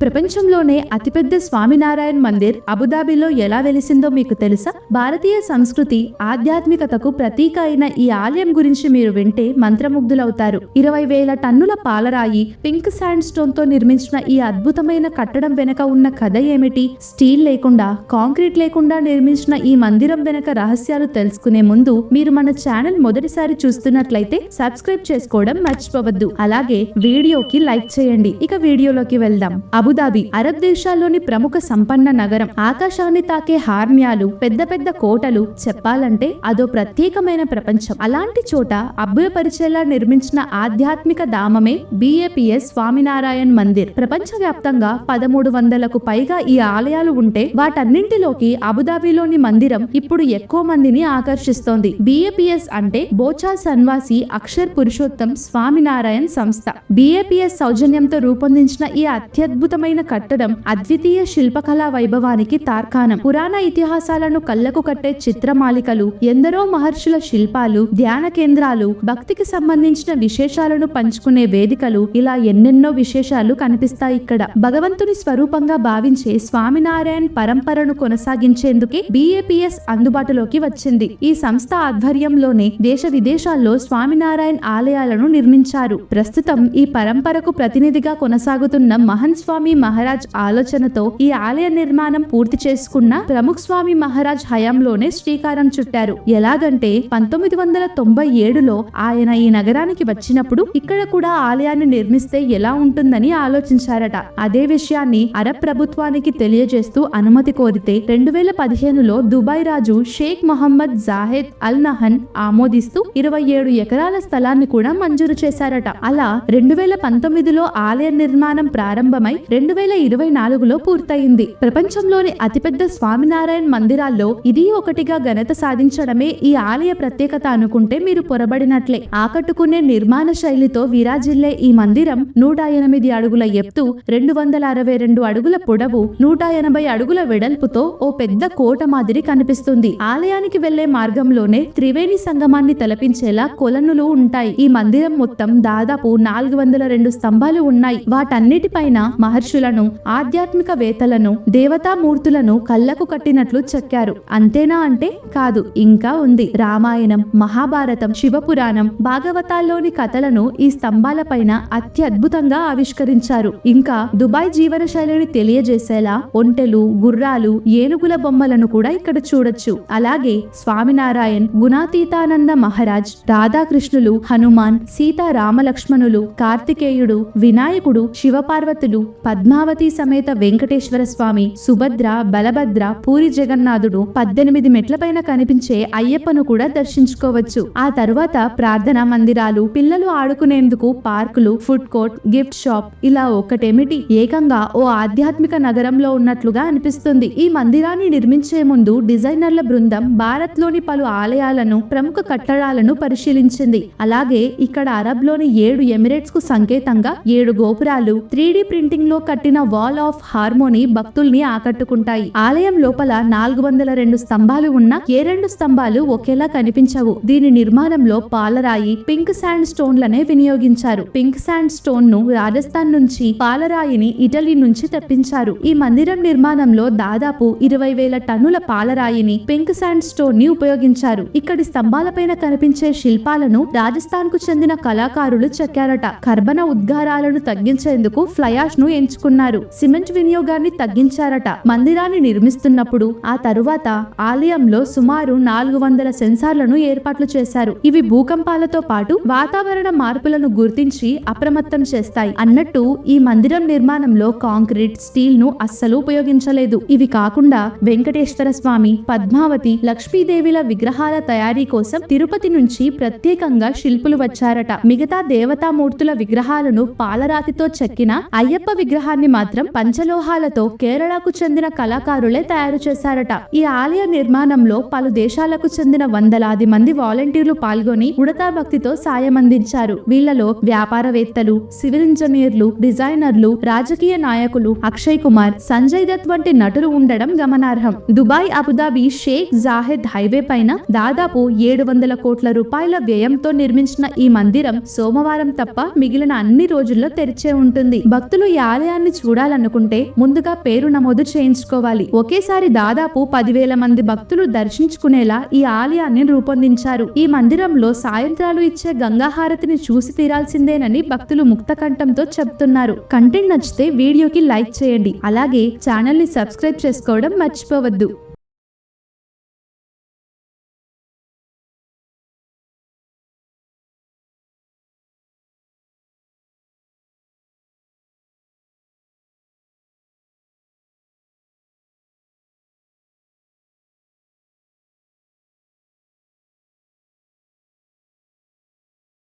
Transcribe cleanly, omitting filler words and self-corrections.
ప్రపంచంలోనే అతిపెద్ద స్వామినారాయణ్ మందిర్ అబుదాబిలో ఎలా వెలిసిందో మీకు తెలుసా? భారతీయ సంస్కృతి ఆధ్యాత్మికతకు ప్రతీక అయిన ఈ ఆలయం గురించి మీరు వింటే మంత్రముగ్ధులవుతారు. 20,000 టన్నుల పాలరాయి, పింక్ శాండ్ స్టోన్ తో నిర్మించిన ఈ అద్భుతమైన కట్టడం వెనక ఉన్న కథ ఏమిటి? స్టీల్ లేకుండా, కాంక్రీట్ లేకుండా నిర్మించిన ఈ మందిరం వెనక రహస్యాలు తెలుసుకునే ముందు మీరు మన ఛానల్ మొదటిసారి చూస్తున్నట్లయితే సబ్స్క్రైబ్ చేసుకోవడం మర్చిపోవద్దు. అలాగే వీడియోకి లైక్ చేయండి. ఇక వీడియోలోకి వెళ్దాం. అబుదాబి అరబ్ దేశాల్లోని ప్రముఖ సంపన్న నగరం. ఆకాశాన్ని తాకే హార్మ్యాలు, పెద్ద పెద్ద కోటలు, చెప్పాలంటే అదో ప్రత్యేకమైన ప్రపంచం. అలాంటి చోట అబ్బురపరిచేలా నిర్మించిన ఆధ్యాత్మిక ధామమే BAPS స్వామినారాయణ్ మందిర్. ప్రపంచవ్యాప్తంగా 1300కు పైగా ఈ ఆలయాలు ఉంటే వాటన్నింటిలోకి అబుదాబిలోని మందిరం ఇప్పుడు ఎక్కువ మందిని ఆకర్షిస్తోంది. BAPS అంటే బోచా సన్వాసి అక్షర్ పురుషోత్తం స్వామినారాయణ్ సంస్థ. BAPS సౌజన్యంతో రూపొందించిన ఈ అత్యద్భుతమైన కట్టడం అద్వితీయ శిల్పకళా వైభవానికి తార్కాణం. పురాణ ఇతిహాసాలను కళ్లకు కట్టే చిత్రమాలికలు, ఎందరో మహర్షుల శిల్పాలు, ధ్యాన కేంద్రాలు, భక్తికి సంబంధించిన విశేషాలను పంచుకునే వేదికలు, ఇలా ఎన్నెన్నో విశేషాలు కనిపిస్తాయి ఇక్కడ. భగవంతుని స్వరూపంగా భావించే స్వామినారాయణ్ పరంపరను కొనసాగించేందుకే BAPS అందుబాటులోకి వచ్చింది. ఈ సంస్థ ఆధ్వర్యంలోనే దేశ విదేశాల్లో స్వామినారాయణ్ ఆలయాలను నిర్మించారు. ప్రస్తుతం ఈ పరంపరకు ప్రతినిధిగా కొనసాగుతున్న మహన్ స్వామి మహారాజ్ ఆలోచనతో ఈ ఆలయ నిర్మాణం పూర్తి చేసుకున్న ప్రముఖ్ స్వామి మహారాజ్ హయాంలోనే శ్రీకారం చుట్టారు. ఎలాగంటే 1997లో ఆయన ఈ నగరానికి వచ్చినప్పుడు ఇక్కడ కూడా ఆలయాన్ని నిర్మిస్తే ఎలా ఉంటుందని ఆలోచించారట. అదే విషయాన్ని అరబ్ ప్రభుత్వానికి తెలియజేస్తూ అనుమతి కోరితే 2015లో దుబాయ్ రాజు షేక్ మొహమ్మద్ జాహెద్ అల్ నహన్ ఆమోదిస్తూ 27 ఎకరాల స్థలాన్ని కూడా మంజూరు చేశారట. అలా 2019లో ఆలయ నిర్మాణం ప్రారంభమై 2024లో పూర్తయింది. ప్రపంచంలోని అతిపెద్ద స్వామినారాయణ్ మందిరాల్లో ఇది ఒకటిగా ఘనత సాధించడమే ఈ ఆలయ ప్రత్యేకత అనుకుంటే మీరు పొరబడినట్లే. ఆకట్టుకునే నిర్మాణ శైలితో విరాజిల్లే ఈ మందిరం 108 అడుగుల ఎత్తు, 262 అడుగుల పొడవు, 180 అడుగుల వెడల్పుతో ఓ పెద్ద కోట మాదిరి కనిపిస్తుంది. ఆలయానికి వెళ్లే మార్గంలోనే త్రివేణి సంగమాన్ని తలపించేలా కొలనులు ఉంటాయి. ఈ మందిరం మొత్తం దాదాపు 402 స్తంభాలు ఉన్నాయి. వాటన్నిటిపైన మహర్షులను, ఆధ్యాత్మిక వేత్తలను, దేవతామూర్తులను కళ్లకు కట్టినట్లు చెక్కారు. అంతేనా అంటే కాదు, ఇంకా ఉంది. రామాయణం, మహాభారతం, శివపురాణం, భాగవతాల్లోని కథలను ఈ స్తంభాలపైన అత్యద్భుతంగా ఆవిష్కరించారు. ఇంకా దుబాయ్ జీవన శైలిని తెలియజేసేలా ఒంటెలు, గుర్రాలు, ఏనుగుల బొమ్మలను కూడా ఇక్కడ చూడొచ్చు. అలాగే స్వామినారాయణ్, గుణాతీతానంద మహారాజ్, రాధాకృష్ణులు, హనుమాన్, సీతా రామలక్ష్మణులు, కార్తికేయుడు, వినాయకుడు, శివపార్వతులు, పద్మావతి సమేత వెంకటేశ్వర స్వామి, సుభద్ర, బలభద్ర, పూరి జగన్నాథుడు, 18 మెట్లపైన కనిపించే అయ్యప్పను కూడా దర్శించుకోవచ్చు. ఆ తరువాత ప్రార్థనా మందిరాలు, పిల్లలు ఆడుకునేందుకు పార్కులు, ఫుడ్ కోర్ట్, గిఫ్ట్ షాప్, ఇలా ఒక్కటేమిటి ఏకంగా ఓ ఆధ్యాత్మిక నగరంలో ఉన్నట్లుగా అనిపిస్తుంది. ఈ మందిరాన్ని నిర్మించే ముందు డిజైనర్ల బృందం భారత్ లోని పలు ఆలయాలను, ప్రముఖ కట్టడాలను పరిశీలించింది. అలాగే ఇక్కడ అరబ్ లోని 7 ఎమిరేట్స్ కు సంకేతంగా 7 గోపురాలు 3D ప్రింటింగ్ లో కట్టిన వాల్ ఆఫ్ హార్మోనీ భక్తుల్ని ఆకట్టుకుంటాయి. ఆలయం లోపల 402 స్తంభాలు ఉన్నా ఏ 2 స్తంభాలు ఒకేలా కనిపించవు. దీని నిర్మాణంలో పాలరాయి, పింక్ శాండ్ స్టోన్లనే వినియోగించారు. పింక్ శాండ్ స్టోన్ ను రాజస్థాన్ నుంచి, పాలరాయిని ఇటలీ నుంచి తెప్పించారు. ఈ మందిరం నిర్మాణంలో దాదాపు 20,000 టన్నుల పాలరాయిని, పింక్ శాండ్ స్టోన్ ని ఉపయోగించారు. ఇక్కడి స్తంభాలపైన కనిపించే శిల్పాలను రాజస్థాన్ కు చెందిన కళాకారులు చెక్కారట. కర్బన ఉద్గారాలను తగ్గించేందుకు ఫ్లై యాష్ ను ఎంచుకున్నారు. సిమెంట్ వినియోగాన్ని తగ్గించారట. మందిరాన్ని నిర్మిస్తున్నప్పుడు ఆ తరువాత ఆలయంలో సుమారు 400 సెన్సార్లను ఏర్పాట్లు చేశారు. ఇవి భూకంపాలతో పాటు వాతావరణ మార్పులను గుర్తించి అప్రమత్తం చేస్తాయి. అన్నట్టు ఈ మందిరం నిర్మాణంలో కాంక్రీట్, స్టీల్ ను అస్సలు ఉపయోగించలేదు. ఇవి కాకుండా వెంకటేశ్వర స్వామి, పద్మావతి, లక్ష్మీదేవిల విగ్రహాల తయారీ కోసం తిరుపతి నుంచి ప్రత్యేకంగా శిల్పులు వచ్చారట. మిగతా దేవతామూర్తుల విగ్రహాలను పాలరాతితో చెక్కిన అయ్యప్ప విగ్రహాన్ని మాత్రం పంచలోహాలతో కేరళకు చెందిన కళాకారులే తయారు చేశారట. ఈ ఆలయ నిర్మాణంలో పలు దేశాలకు చెందిన వందలాది మంది వాలంటీర్లు పాల్గొని ఉడతా భక్తితో సాయం అందించారు. వీళ్లలో వ్యాపారవేత్తలు, సివిల్ ఇంజనీర్లు, డిజైనర్లు, రాజకీయ నాయకులు, అక్షయ్ కుమార్, సంజయ్ దత్ వంటి నటులు ఉండడం గమనార్హం. Dubai Abu Dhabi Sheikh Zayed highway పైన దాదాపు 700 కోట్ల రూపాయల వ్యయంతో నిర్మించిన ఈ మందిరం సోమవారం తప్ప మిగిలిన అన్ని రోజుల్లో తెరిచే ఉంటుంది. భక్తులు ఈ ఆలయ ఆలయాన్ని చూడాలనుకుంటే ముందుగా పేరు నమోదు చేయించుకోవాలి. ఒకేసారి దాదాపు 10,000 మంది భక్తులు దర్శించుకునేలా ఈ ఆలయాన్ని రూపొందించారు. ఈ మందిరంలో సాయంత్రాలు ఇచ్చే గంగాహారతిని చూసి తీరాల్సిందేనని భక్తులు ముక్తకంఠంతో చెప్తున్నారు. కంటెంట్ నచ్చితే వీడియోకి లైక్ చేయండి. అలాగే ఛానల్ ని సబ్స్క్రైబ్ చేసుకోవడం మర్చిపోవద్దు.